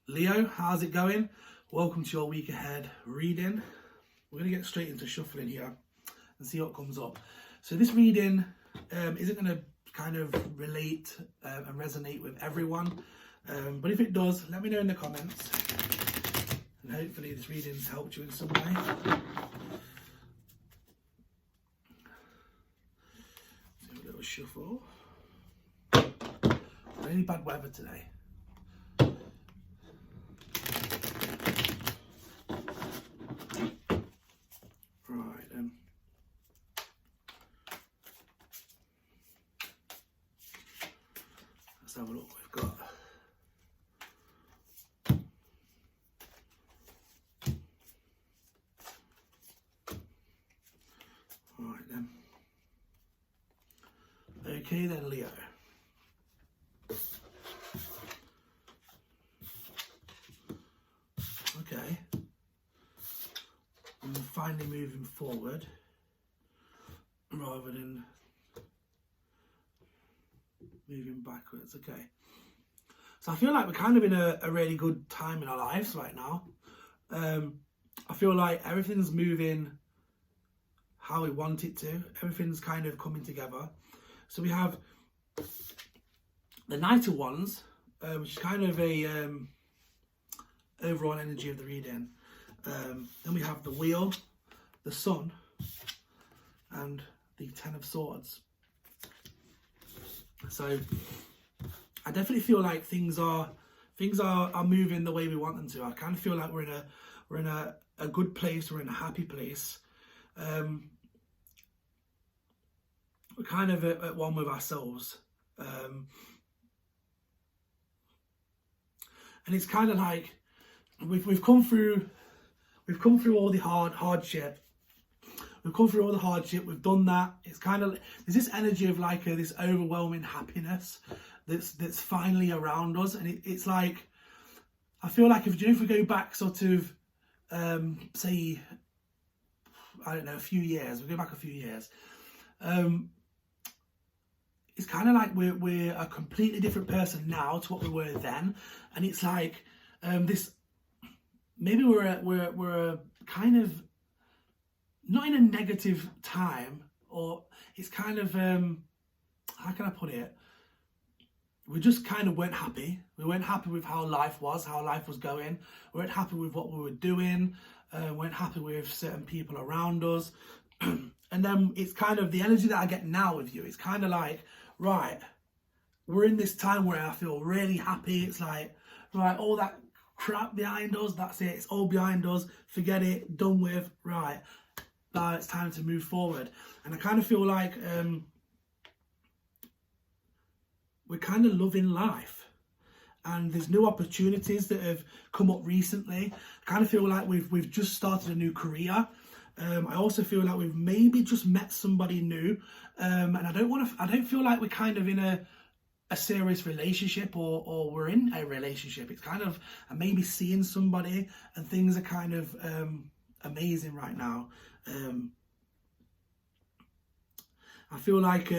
Leo, how's it going? Welcome to your week ahead reading. We're going to get straight into shuffling here and see what comes up. So this reading isn't going to kind of relate and resonate with everyone. But if it does, let me know in the comments. And hopefully this reading's helped you in some way. So a little shuffle. Really bad weather today. Right then. Let's have a look what we've got. Right then. Okay then, Leo. Okay. I'm finally moving forward rather than moving backwards. Okay. So I feel like we're kind of in a really good time in our lives right now. I feel like everything's moving how we want it to. Everything's kind of coming together. So we have the Knight of Wands, which is kind of a overall energy of the reading. Then we have the Wheel, the Sun, and the Ten of Swords. So I definitely feel like things are moving the way we want them to. I kind of feel like we're in a good place. We're in a happy place. We're kind of at one with ourselves. And it's kind of like we've come through all the hardship. We've come through all the hardship. We've done that. It's kind of, there's this energy of like this overwhelming happiness that's finally around us, and it's like, I feel like if we go back sort of say, I don't know, a few years. We go back a few years. It's kind of like we're a completely different person now to what we were then, and it's like this. Maybe we're kind of not in a negative time, or it's kind of how can I put it? We just kind of weren't happy. We weren't happy with how life was going. We weren't happy with what we were doing. Weren't happy with certain people around us. And then it's kind of the energy that I get now with you. It's kind of like, right, we're in this time where I feel really happy. It's like, right, all that crap behind us, that's it, it's all behind us, forget it, done with, right, now it's time to move forward. And I kind of feel like we're kind of loving life, and there's new opportunities that have come up recently. I kind of feel like we've just started a new career. I also feel like we've maybe just met somebody new, and I don't feel like we're kind of in a serious relationship, or we're in a relationship. It's kind of, I'm maybe seeing somebody, and things are kind of amazing right now. I feel like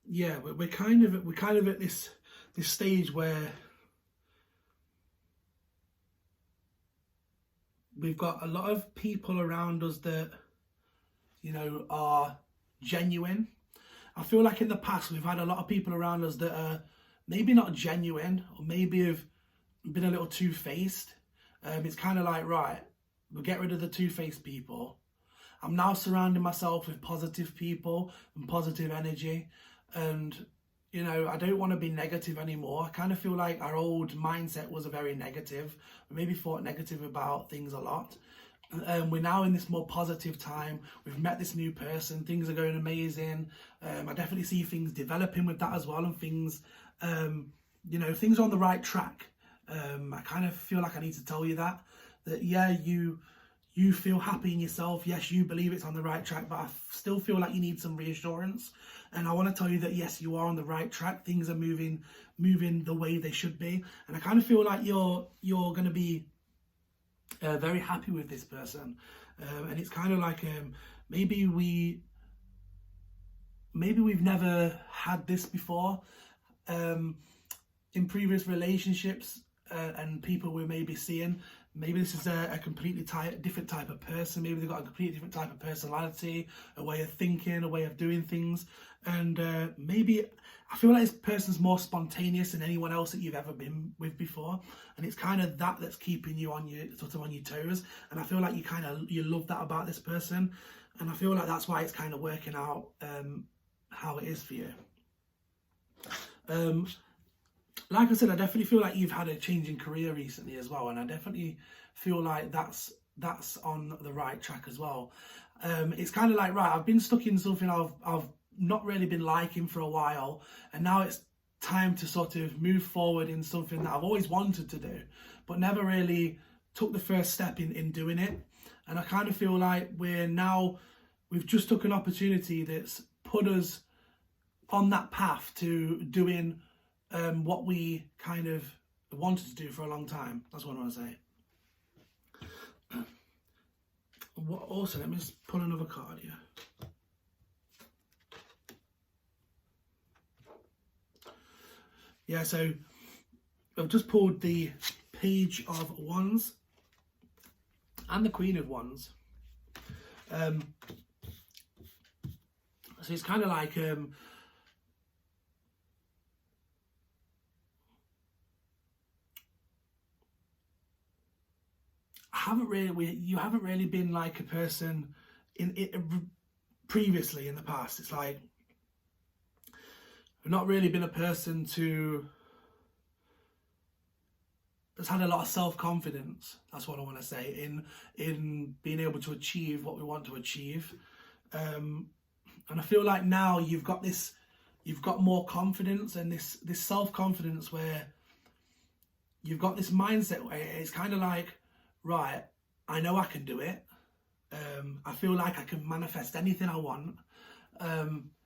yeah, we're kind of at this stage where we've got a lot of people around us that, you know, are genuine. I feel like in the past we've had a lot of people around us that are maybe not genuine, or maybe have been a little two-faced. It's kind of like, right, we'll get rid of the two-faced people. I'm now surrounding myself with positive people and positive energy, and you know, I don't want to be negative anymore. I kind of feel like our old mindset was a very negative. We maybe thought negative about things a lot. We're now in this more positive time. We've met this new person. Things are going amazing. I definitely see things developing with that as well, and things, you know, things are on the right track. I kind of feel like I need to tell you that yeah, you feel happy in yourself. Yes, you believe it's on the right track, but I still feel like you need some reassurance. And I want to tell you that yes, you are on the right track. Things are moving the way they should be. And I kind of feel like you're going to be very happy with this person. And it's kind of like maybe maybe we've never had this before. In previous relationships and people we're maybe seeing, maybe this is a completely different type of person. Maybe they've got a completely different type of personality, a way of thinking, a way of doing things. And maybe I feel like this person's more spontaneous than anyone else that you've ever been with before. And it's kind of that's keeping you on your toes. And I feel like you love that about this person. And I feel like that's why it's kind of working out how it is for you. Like I said, I definitely feel like you've had a change in career recently as well, and I definitely feel like that's on the right track as well. It's kind of like, right, I've been stuck in something I've not really been liking for a while, and now it's time to sort of move forward in something that I've always wanted to do, but never really took the first step in doing it. And I kind of feel like we've just took an opportunity that's put us on that path to doing what we kind of wanted to do for a long time. That's what I want to say. Also, let me just pull another card here. Yeah, so I've just pulled the Page of Wands and the Queen of Wands. So it's kind of like you haven't really been like a person in it previously in the past. It's like I've not really been a person that's had a lot of self-confidence. That's what I want to say in being able to achieve what we want to achieve. And I feel like now you've got more confidence and this self-confidence where you've got this mindset where it's kind of like, right, I know I can do it. I feel like I can manifest anything I want.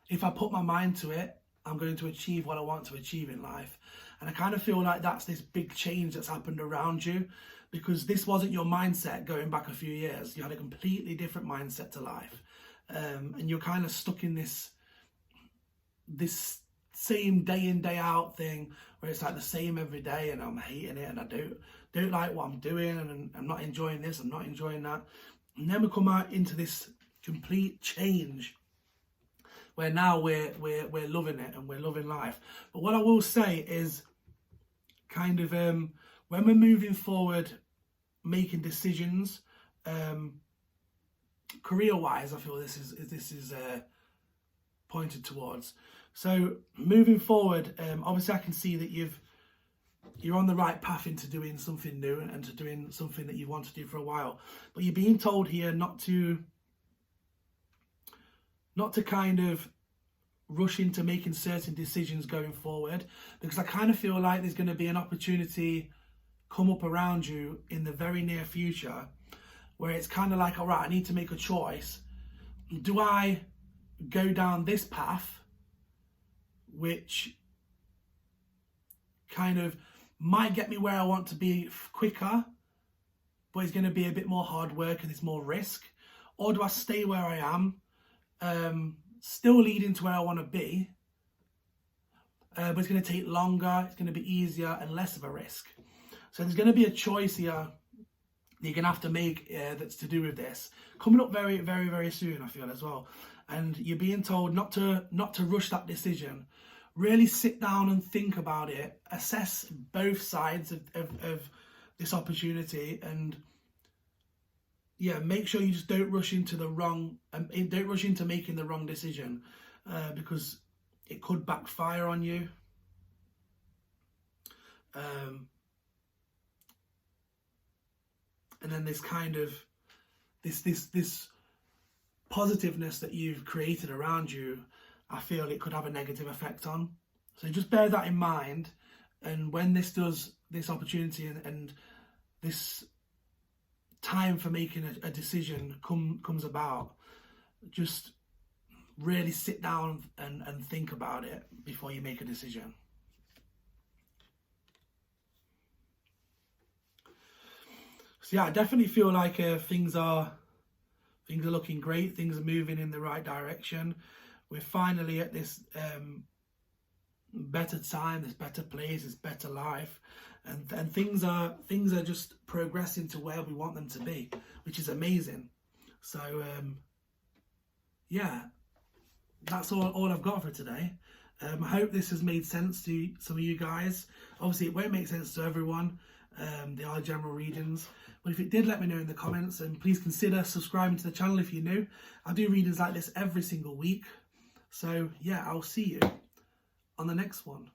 If I put my mind to it, I'm going to achieve what I want to achieve in life. And I kind of feel like that's this big change that's happened around you, because this wasn't your mindset going back a few years. You had a completely different mindset to life. And you're kind of stuck in this same day in, day out thing where it's like the same every day, and I'm hating it, and I don't like what I'm doing, and I'm not enjoying this, I'm not enjoying that. And then we come out into this complete change where now we're loving it and we're loving life. But what I will say is kind of when we're moving forward, making decisions, career-wise, I feel this is pointed towards. So moving forward, obviously I can see that you're on the right path into doing something new and to doing something that you want to do for a while. But you're being told here not to kind of rush into making certain decisions going forward, because I kind of feel like there's going to be an opportunity come up around you in the very near future where it's kind of like, all right, I need to make a choice. Do I go down this path, which kind of might get me where I want to be quicker, but it's going to be a bit more hard work and it's more risk? Or do I stay where I am, still leading to where I want to be, but it's going to take longer, it's going to be easier and less of a risk? So there's going to be a choice here that you're going to have to make that's to do with this. Coming up very, very, very soon, I feel, as well. And you're being told not to rush that decision. Really sit down and think about it. Assess both sides of this opportunity, and yeah, make sure you just don't rush into making the wrong decision, because it could backfire on you. And then this kind of this positiveness that you've created around you, I feel it could have a negative effect on. So just bear that in mind. And when this opportunity and this time for making a decision comes about, just really sit down and think about it before you make a decision. So yeah, I definitely feel like things are looking great. Things are moving in the right direction. we're finally at this better time, this better place, this better life, and things are just progressing to where we want them to be, which is amazing. So yeah, that's all I've got for today. I hope this has made sense to some of you guys. Obviously it won't make sense to everyone, they are general readings, but if it did, let me know in the comments, and please consider subscribing to the channel if you're new. I do readings like this every single week. So yeah, I'll see you on the next one.